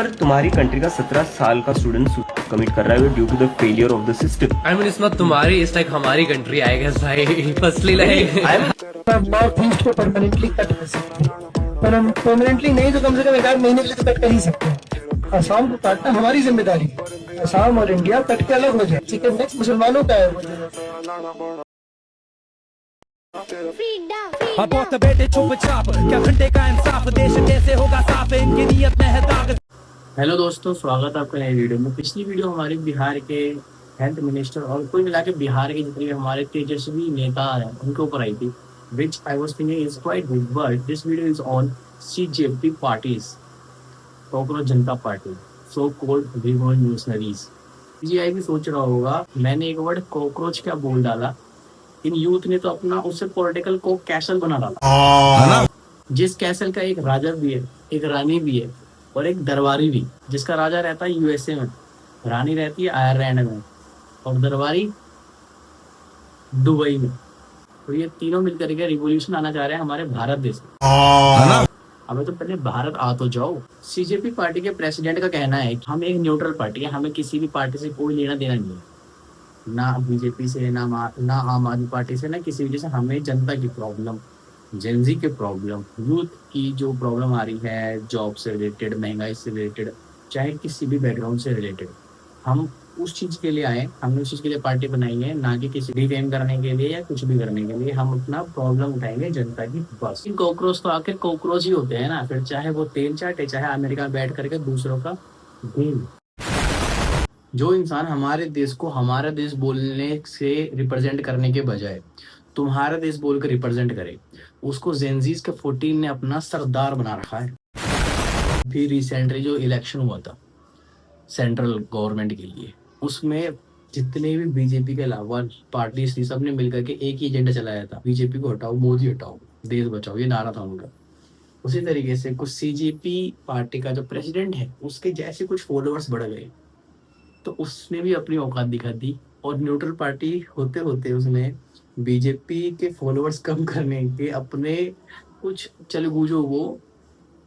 पर तुम्हारी कंट्री का 17 साल का स्टूडेंट कमिट कर रहा है due to the failure of the system. I mean it's not तुम्हारी, इट्स लाइक हमारी कंट्री आई गेस भाई। फर्स्टली लाइक नॉर्थ ईस्ट को परमानेंटली कट कर सकते हैं, पर हम परमानेंटली नहीं तो कम से कम 1 महीने के लिए तो कट कर ही सकते हैं। असम को काटना हमारी जिम्मेदारी है। असम और इंडिया कट के अलग हो जाए, चिकन नेक्स्ट मुसलमानों का है। बहुत बेटे चुपचाप, क्या घंटे का इंसाफ, देश कैसे होगा साफ, इनकी नीयत में है दाग। हेलो दोस्तों, स्वागत है आपका नई वीडियो में। पिछली वीडियो हमारे बिहार के हेल्थ मिनिस्टर और कुल मिला के बिहार के जितने भी हमारे तेजस्वी नेता हैं उनके ऊपर आई थी, which I was thinking is quite good, but this video is on CJP parties, cockroach Janata party, so called revolutionaries. PGI भी सोच रहा होगा मैंने एक वर्ड कॉकरोच क्या बोल डाला, इन यूथ ने तो अपना उससे पॉलिटिकल को कैसल बना डाला, जिस कैसल का एक राजा भी है, एक रानी भी है और एक दरबारी भी, जिसका राजा रहता है यूएसए में, रानी रहती है आयरलैंड में और दरबारी दुबई में। तो ये तीनों मिलकर के रिवॉल्यूशन आना चाह रहे हैं हमारे भारत देश में। अबे तो पहले भारत आ तो जाओ। सीजेपी पार्टी के प्रेसिडेंट का कहना है कि हम एक न्यूट्रल पार्टी है, हमें किसी भी पार्टी से कोई लेना देना नहीं है, ना बीजेपी से, ना आम आदमी पार्टी से, ना किसी वजह से। हमें जनता की प्रॉब्लम, जेनजी के प्रॉब्लम, यूथ की जो प्रॉब्लम आ रही है, जॉब से रिलेटेड, महंगाई से रिलेटेड, चाहे किसी भी बैकग्राउंड से रिलेटेड, हम उस चीज़ के लिए आए। हमने उस चीज़ के लिए पार्टी बनाई है, ना कि किसी डिफेम करने के लिए या कुछ भी करने के लिए। हम अपना प्रॉब्लम उठाएंगे जनता की, बस। कॉकरोच तो आखिर कॉकरोच ही होते हैं ना, फिर चाहे वो तेल चाटे, चाहे अमेरिका में बैठ करके दूसरों का गेम। जो इंसान हमारे देश को हमारा देश बोलने से रिप्रेजेंट करने के बजाय तुम्हारा देश बोल कर रिप्रेजेंट करे, उसको जेनजीज के 14 ने अपना सरदार बना रखा है। भी रिसेंटली जो इलेक्शन हुआ था सेंट्रल गवर्नमेंट के लिए, उसमें जितने भी बीजेपी के अलावा पार्टीज थी, सबने मिलकर के एक ही एजेंडा चलाया था, बीजेपी को हटाओ, मोदी हटाओ, देश बचाओ, ये नारा था उनका। उसी तरीके से कुछ सीजेपी पार्टी का जो प्रेसिडेंट है, उसके जैसे कुछ फॉलोअर्स बढ़ गए, तो उसने भी अपनी औकात दिखा दी और न्यूट्रल पार्टी होते होते उसने बीजेपी के फॉलोअर्स कम करने के अपने कुछ चलगूजों को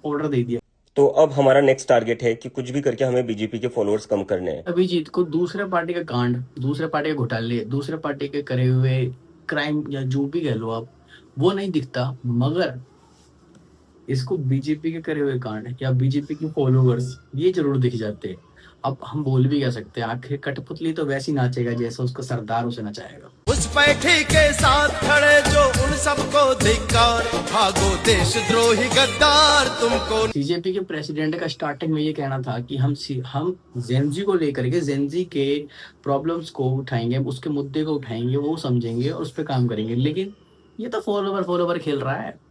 ऑर्डर दे दिया। तो अब हमारा नेक्स्ट टारगेट है कि कुछ भी करके हमें बीजेपी के फॉलोअर्स कम करने हैं। अभिजीत को दूसरे पार्टी का कांड, दूसरे पार्टी के घोटाले, दूसरे पार्टी के करे हुए क्राइम या जो भी कह लो आप, वो नहीं दिखता, मगर इसको बीजेपी के करे हुए कांड या बीजेपी के फॉलोअर्स ये जरूर दिख जाते हैं। अब हम बोल भी क्या सकते हैं, आखिर कठपुतली तो वैसी नाचेगा जैसा उसका सरदार उसे नचाएगा। उस पैठी के साथ खड़े जो उन सबको धिक्कार, भागो देशद्रोही गद्दार तुमको। सीजेपी के प्रेसिडेंट का स्टार्टिंग में ये कहना था कि हम जेनजी को लेकर के, जेनजी के प्रॉब्लम्स को उठाएंगे, उसके मुद्दे को उठाएंगे, वो समझेंगे और उस पर काम करेंगे। लेकिन ये तो फॉलोवर खेल रहा है।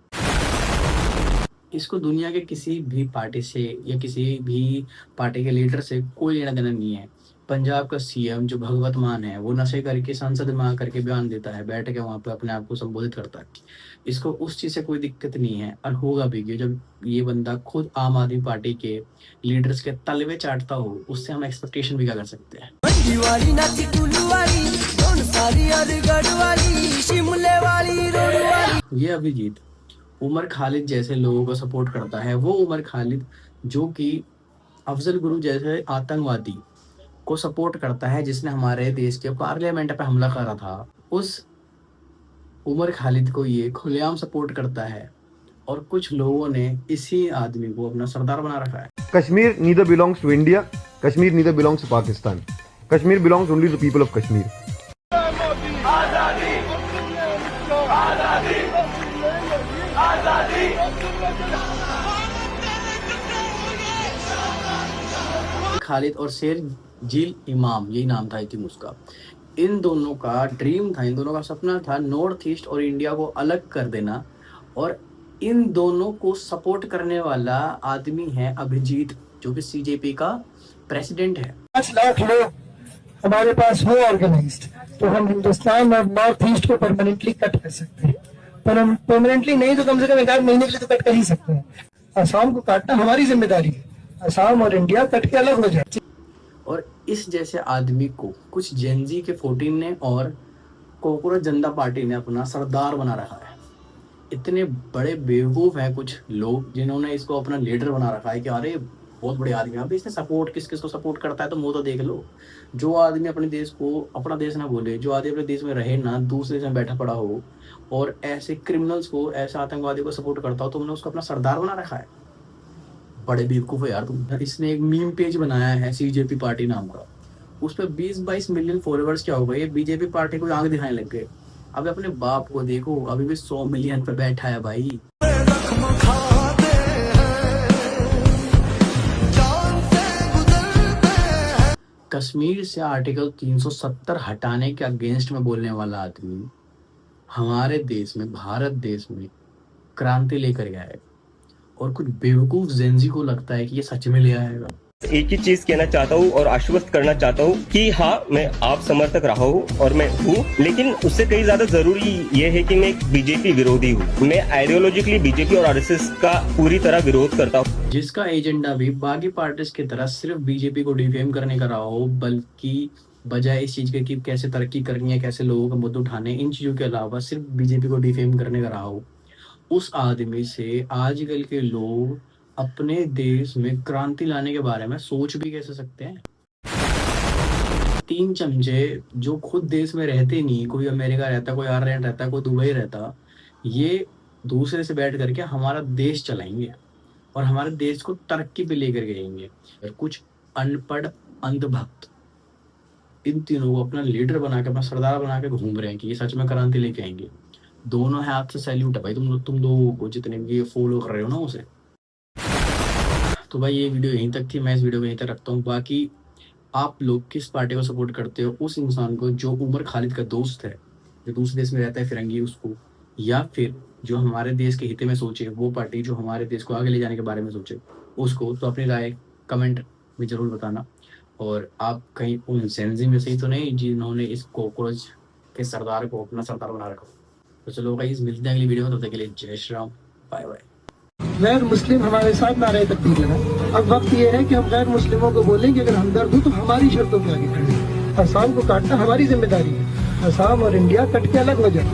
इसको दुनिया के किसी भी पार्टी से या किसी भी पार्टी के लीडर से कोई लेना देना नहीं है। पंजाब का सीएम जो भगवत मान है, वो नशे करके संसद में आकर के बयान देता है, बैठ के वहां पे अपने आप को संबोधित करता है। इसको उस चीज से कोई दिक्कत नहीं है, और होगा भी कि जब ये बंदा खुद आम आदमी पार्टी के लीडर्स के तलवे चाटता हो, उससे हम एक्सपेक्टेशन भी क्या कर सकते हैं। ये अभिजीत उमर खालिद जैसे लोगों को सपोर्ट करता है। वो उमर खालिद जो कि अफजल गुरु जैसे आतंकवादी को सपोर्ट करता है, जिसने हमारे देश के पार्लियामेंट पे हमला करा था, उस उमर खालिद को ये खुलेआम सपोर्ट करता है। और कुछ लोगों ने इसी आदमी को अपना सरदार बना रखा है। Kashmir neither belongs to India, Kashmir neither belongs to Pakistan. Kashmir belongs only to the people of Kashmir. Khalid और शेर जील इमाम, यही नाम था आई थिंक उसका। इन दोनों का ड्रीम था, इन दोनों का सपना था नॉर्थ ईस्ट और इंडिया को अलग कर देना। और इन दोनों को सपोर्ट करने वाला आदमी है अभिजीत, जो कि सीजेपी का प्रेसिडेंट है। 5 लाख लोग हमारे पास हो ऑर्गेनाइज्ड, तो हम हिंदुस्तान और नॉर्थ ईस्ट को परमानेंटली कट कर सकते हैं, पर हम परमानेंटली नहीं तो कम से कम 1 महीने के लिए तो कट कर ही सकते हैं। असम को काटना हमारी जिम्मेदारी है। असम और इंडिया कट के अलग हो जाए। और इस जैसे आदमी को कुछ जेनजी के 14 ने और कॉकरोच जनता पार्टी ने अपना सरदार बना रखा है। इतने बड़े बेवकूफ हैं कुछ लोग जिन्होंने इसको अपना लीडर बना रखा है कि अरे बहुत बड़े आदमी हैं। अब इसने सपोर्ट किस किस को सपोर्ट करता है तो वो तो देख लो। जो आदमी अपने देश को अपना देश ना बोले, जो आदमी अपने देश में रहे ना, दूसरे देश में बैठा पड़ा हो और ऐसे क्रिमिनल्स को, ऐसे आतंकवादी को सपोर्ट करता हो, तो तुमने उसको अपना सरदार बना रखा है। बड़े बेवकूफ है यार तुम। इसने एक मीम पेज बनाया है सीजेपी पार्टी नाम का, उस पर 20-22 मिलियन फॉलोअर्स। क्या होगा, ये बीजेपी पार्टी को आंख दिखाने लग गए। अब अपने बाप को देखो, अभी भी 100 मिलियन पे बैठा है भाई। कश्मीर से आर्टिकल 370 हटाने के अगेंस्ट में बोलने वाला आदमी हमारे देश में, भारत देश में क्रांति लेकर गया है, और कुछ बेवकूफ जेंजी को लगता है कि ये सच में ले आएगा। एक ही चीज कहना चाहता हूँ और आश्वस्त करना चाहता हूँ कि हाँ, मैं आप समर्थक रहा हूँ और मैं हूँ, लेकिन उससे कहीं ज्यादा जरूरी ये है कि मैं एक बीजेपी विरोधी हूँ। मैं आइडियोलॉजिकली बीजेपी और आरएसएस का पूरी तरह विरोध करता हूँ, जिसका एजेंडा भी बाकी पार्टीज की तरह सिर्फ बीजेपी को डिफेम करने का रहा हो, बल्कि बजाय इस चीज के कि कैसे तरक्की करनी है, कैसे लोगों का मुद्दे उठाने, इन चीजों के अलावा सिर्फ बीजेपी को डिफेम करने का रहा हो। उस आदमी से आजकल के लोग अपने देश में क्रांति लाने के बारे में सोच भी कैसे सकते हैं। 3 चमचे जो खुद देश में रहते नहीं, कोई अमेरिका रहता, कोई आयरलैंड रहता, कोई दुबई रहता, ये दूसरे से बैठ करके हमारा देश चलाएंगे और हमारे देश को तरक्की पे लेकर जाएंगे। और कुछ अनपढ़ अंधभक्त इन तीनों को अपना लीडर बना के, अपना सरदार बना के घूम रहे हैं कि ये सच में क्रांति लेके आएंगे। दोनों हाथ से सैल्यूट है भाई तुम लोगों को, जितने भी फॉलो कर रहे हो ना उसे। तो भाई ये वीडियो यहीं तक थी, मैं इस वीडियो को यहीं तक रखता हूँ। बाकी आप लोग किस पार्टी को सपोर्ट करते हो? उस इंसान को जो उमर खालिद का दोस्त है, जो दूसरे देश में रहता है फिरंगी, उसको, या फिर जो हमारे देश के हित में सोचे, वो पार्टी जो हमारे देश को आगे ले जाने के बारे में सोचे, उसको। तो अपनी राय कमेंट में जरूर बताना। और आप कहीं उन सेंजी में से ही तो नहीं जिन्होंने इस कॉकरोच के सरदार को अपना सरदार बना रखा। तो चलो गाइस, मिलते हैं अगली वीडियो में, तब तक के लिए जय श्री राम, बाय बाय। गैर मुस्लिम हमारे साथ नारे तकबीर लगाए। अब वक्त ये है कि हम गैर मुस्लिमों को बोलें कि अगर हमदर्द हो तो हमारी शर्तों पे आगे खड़े। असम को काटना हमारी जिम्मेदारी है। असम और इंडिया कट के अलग हो जाए।